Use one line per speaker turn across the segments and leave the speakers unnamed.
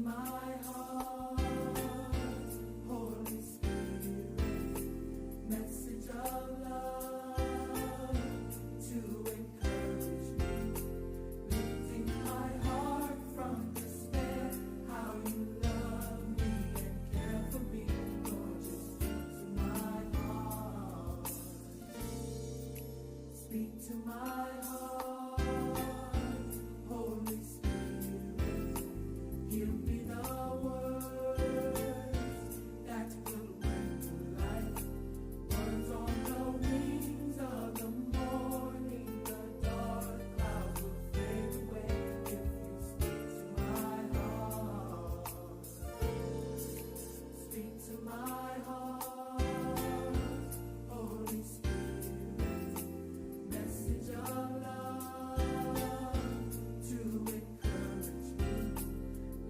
my heart, Holy Spirit, message of love to encourage me, lifting my heart from despair, how you love me and care for me, Lord, just speak to my heart, speak to my heart, Holy Spirit, give me the words that will bring to life, words on the wings of the morning, the dark clouds will fade away if you speak to my heart, speak to my heart, Holy Spirit, message of love to encourage me,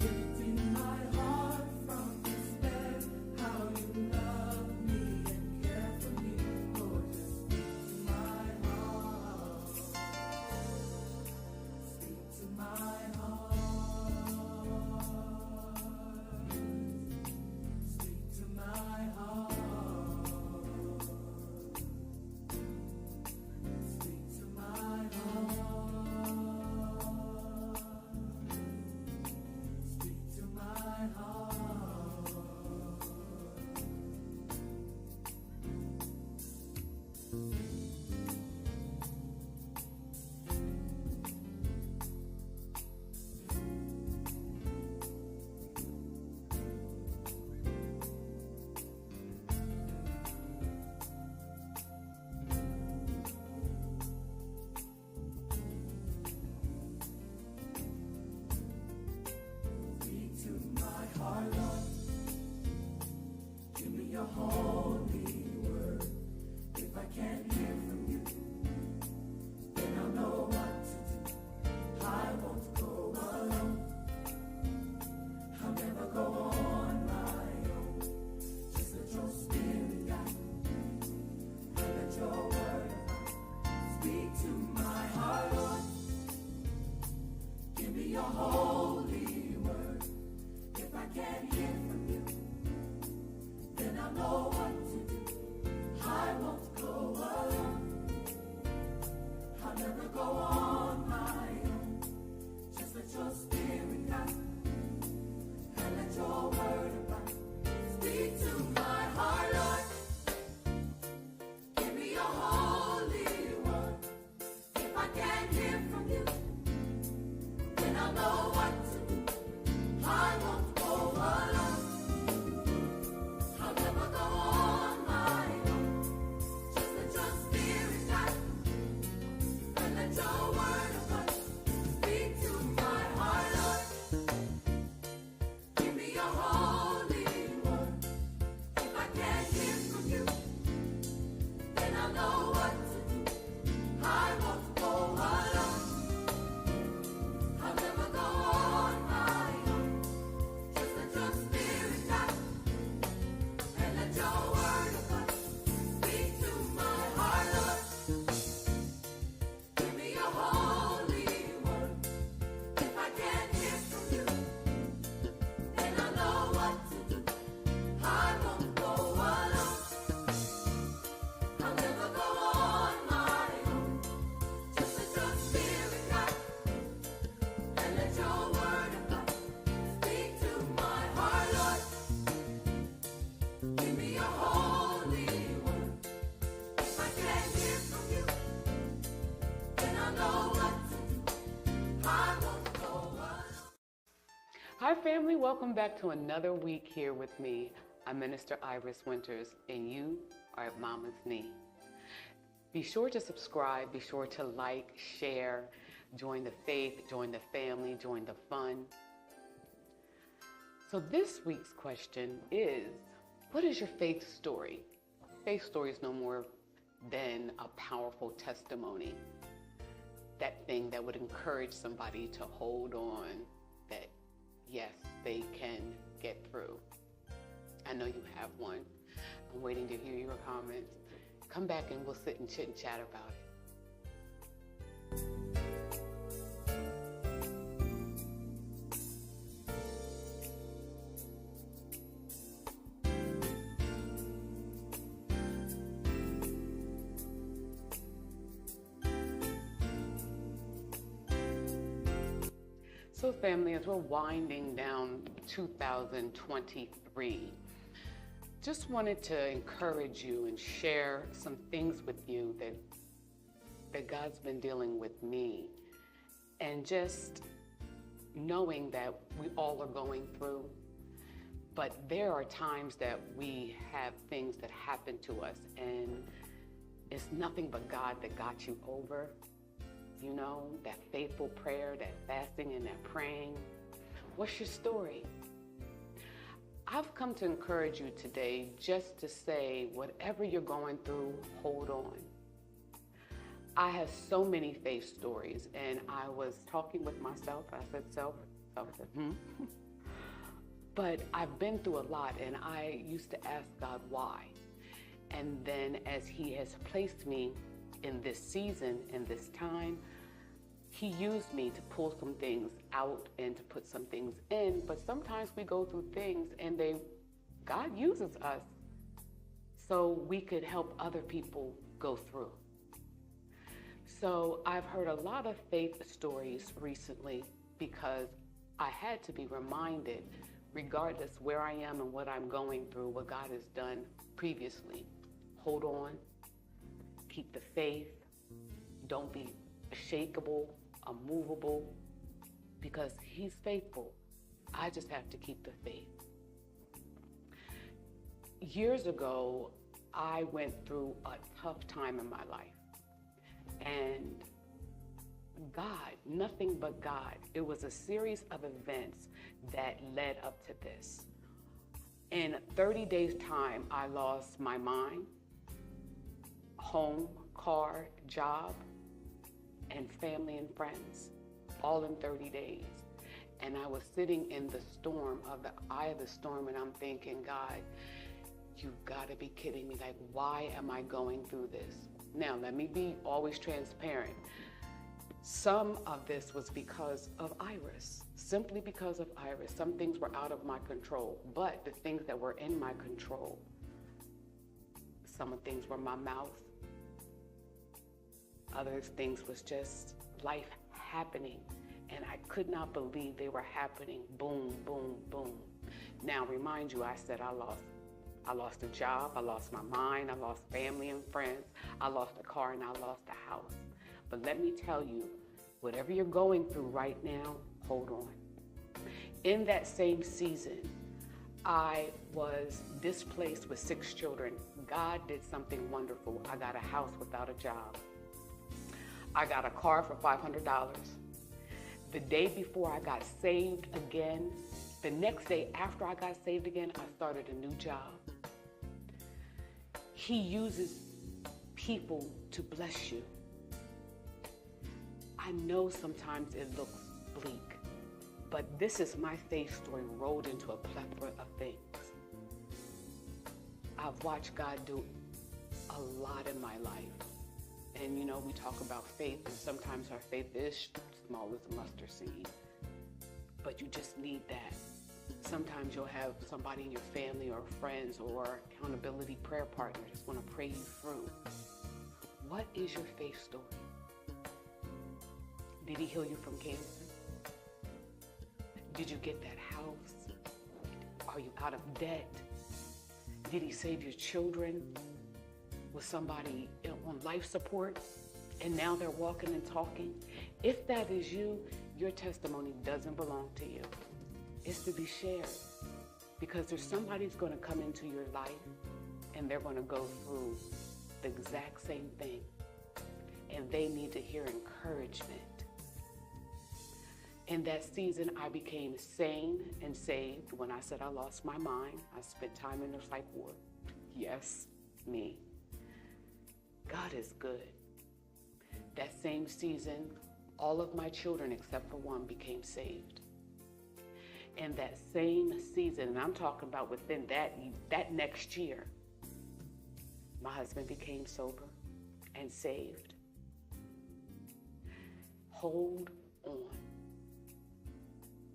lifting my heart from despair, how you love me and care for me, Lord, just speak to my heart, speak to my heart, speak to my heart, speak to my heart, speak to my heart. Speak to my heart, Lord. Give me your holy word. If I can't hear from you, then I'll know what to do. I won't go alone. I'll never go on my own. Just let your spirit guide and let your word abide. Speak to my heart, Lord. Give me your holy word. If I can't hear from you, then I'll know what to do. I won't go alone. I'll never go on my own. Just let your spirit guide and let your word abide. Speak to my heart, Lord. Give me your holy word. If I can't hear from you, then I'll know what to do. I won't go alone. I'll never go on my own. Just let your spirit guide and let your word abide. Speak to my heart, Lord. Give me your holy word. If I can't hear from you, then I'll know what to do. I won't go alone. I'll never go on my own. Just let your spirit guide and let your word abide. Speak to my heart, Lord. Give me your holy word. If I can't hear from you, then I'll know what to do. I won't go alone. I'll never go on my own. Just let your spirit guide and let your word abide. Speak to my heart, Lord. Give me your holy word. If I can't hear from you, then I'll know what to do. I won't go alone.
Hi family, welcome back to another week here with me. I'm Minister Iris Winters and you are at Mama's Knee. Be sure to subscribe, be sure to like, share, join the faith, join the family, join the fun. So this week's question is, what is your faith story? Faith story is no more than a powerful testimony. That thing that would encourage somebody to hold on, that yes, they can get through. I know you have one. I'm waiting to hear your comments. Come back and we'll sit and chit and chat about it. So family, as we're winding down 2023, just wanted to encourage you and share some things with you that God's been dealing with me. And just knowing that we all are going through, but there are times that we have things that happen to us and it's nothing but God that got you over. You know, that faithful prayer, that fasting and that praying. What's your story? I've come to encourage you today just to say, whatever you're going through, hold on. I have so many faith stories, and I was talking with myself. I said, But I've been through a lot, and I used to ask God why. And then as He has placed me in this season, in this time, He used me to pull some things out and to put some things in. But sometimes we go through things and God uses us so we could help other people go through. So I've heard a lot of faith stories recently because I had to be reminded, regardless where I am and what I'm going through, what God has done previously. Hold on, keep the faith, don't be unshakable, unmovable, because He's faithful. I just have to keep the faith. Years ago, I went through a tough time in my life. And God, nothing but God. It was a series of events that led up to this. In 30 days' time, I lost my mind, home, car, job, and family and friends, all in 30 days. And I was sitting in the storm, of the eye of the storm, and I'm thinking, God, you've got to be kidding me. Like, why am I going through this? Now, let me be always transparent. Some of this was because of Iris, simply because of Iris. Some things were out of my control, but the things that were in my control, some of things were my mouth. Other things was just life happening, and I could not believe they were happening. Boom, boom, boom. Now, remind you, I said I lost a job, I lost my mind, I lost family and friends, I lost a car, and I lost a house. But let me tell you, whatever you're going through right now, hold on. In that same season, I was displaced with 6 children. God did something wonderful. I got a house without a job. I got a car for $500. The day before I got saved again, the next day after I got saved again, I started a new job. He uses people to bless you. I know sometimes it looks bleak, but this is my faith story rolled into a plethora of things. I've watched God do a lot in my life. And you know, we talk about faith, and sometimes our faith is small as a mustard seed, but you just need that. Sometimes you'll have somebody in your family or friends or accountability prayer partner just want to pray you through. What is your faith story? Did He heal you from cancer? Did you get that house? Are you out of debt? Did He save your children? Was somebody on life support and now they're walking and talking? If that is you, your testimony doesn't belong to you. It's to be shared, because there's somebody who's going to come into your life and they're going to go through the exact same thing, and they need to hear encouragement. In that season, I became sane and saved. When I said I lost my mind, I spent time in a psych ward. Yes, me. God is good. That same season, all of my children except for one became saved. In that same season, and I'm talking about within that next year, my husband became sober and saved. Hold on.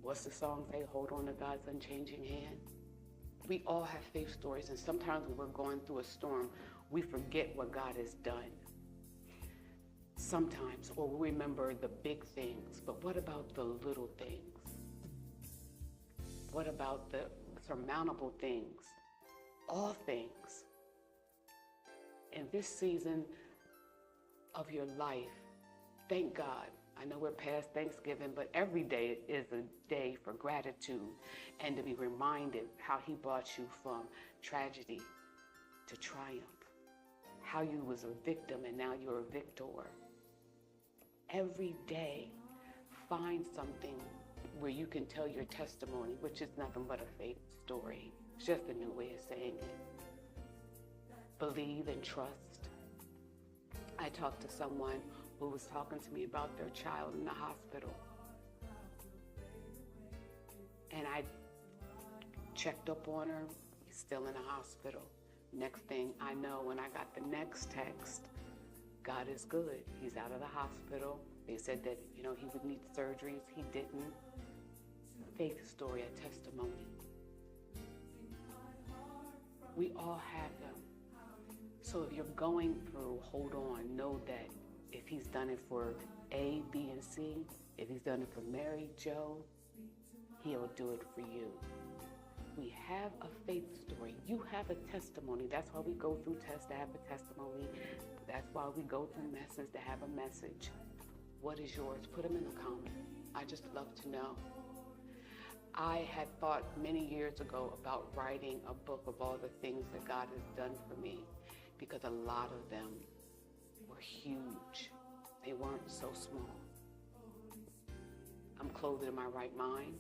What's the song say? Hold on to God's unchanging hand. We all have faith stories, and sometimes when we're going through a storm, we forget what God has done. Sometimes, or we remember the big things, but what about the little things? What about the surmountable things? All things. In this season of your life, thank God. I know we're past Thanksgiving, but every day is a day for gratitude and to be reminded how he brought you from tragedy to triumph, how you was a victim and now you're a victor. Every day, find something where you can tell your testimony, which is nothing but a faith story. It's just a new way of saying it. Believe and trust. I talked to someone who was talking to me about their child in the hospital. And I checked up on her. He's still in the hospital. Next thing I know, when I got the next text, God is good. He's out of the hospital. They said that, he would need surgeries. He didn't. Faith story, a testimony. We all have them. So if you're going through, hold on. Know that if he's done it for A, B, and C, if he's done it for Mary, Joe, he'll do it for you. We have a faith story. You have a testimony. That's why we go through tests to have a testimony. That's why we go through messages to have a message. What is yours? Put them in the comments. I just love to know. I had thought many years ago about writing a book of all the things that God has done for me, because a lot of them were huge. They weren't so small. I'm clothed in my right mind.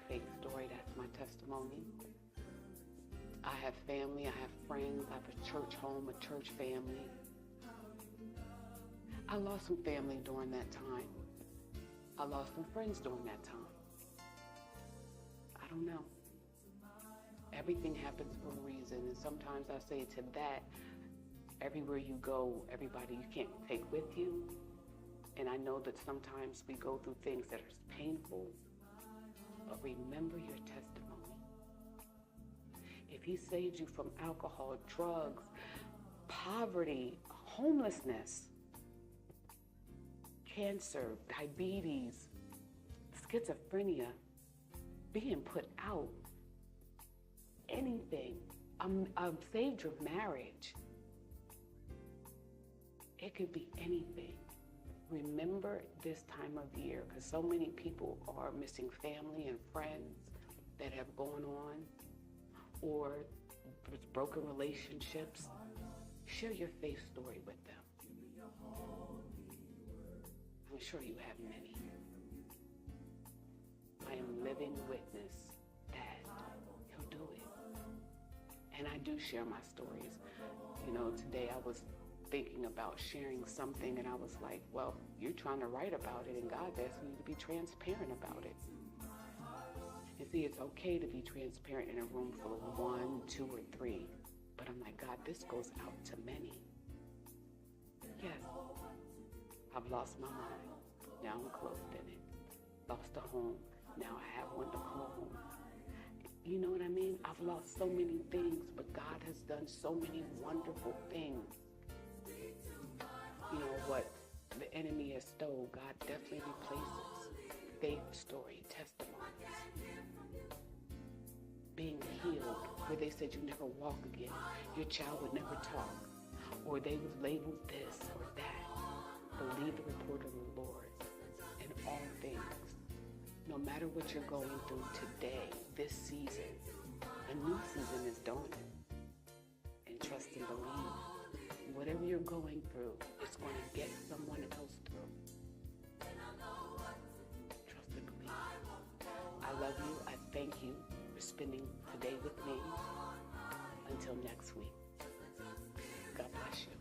Faith story, that's my testimony. I have family, I have friends, I have a church home, a church family. I lost some family during that time. I lost some friends during that time. I don't know. Everything happens for a reason, and sometimes I say to that, everywhere you go, everybody you can't take with you. And I know that sometimes we go through things that are painful, but remember your testimony. If he saved you from alcohol, drugs, poverty, homelessness, cancer, diabetes, schizophrenia, being put out, anything, saved your marriage. It could be anything. Remember this time of year, because so many people are missing family and friends that have gone on, or broken relationships. Share your faith story with them. I'm sure you have many. I am living witness that he'll do it. And I do share my stories. Today I was thinking about sharing something, and I was like, well, you're trying to write about it, and God's asking you to be transparent about it. And see, it's okay to be transparent in a room full of 1, 2, or 3. But I'm like, God, this goes out to many. Yes, I've lost my mind. Now I'm clothed in it. Lost a home. Now I have one to call home. You know what I mean? I've lost so many things, but God has done so many wonderful things. What the enemy has stole, God definitely replaces. Faith story, testimonies. Being healed, where they said you never walk again, your child would never talk, or they was labeled this or that. Believe the report of the Lord in all things. No matter what you're going through today, this season, a new season is dawning. And trust and believe. Whatever you're going through, it's going to get someone else through. Trust and believe. I love you. I thank you for spending today with me. Until next week. God bless you.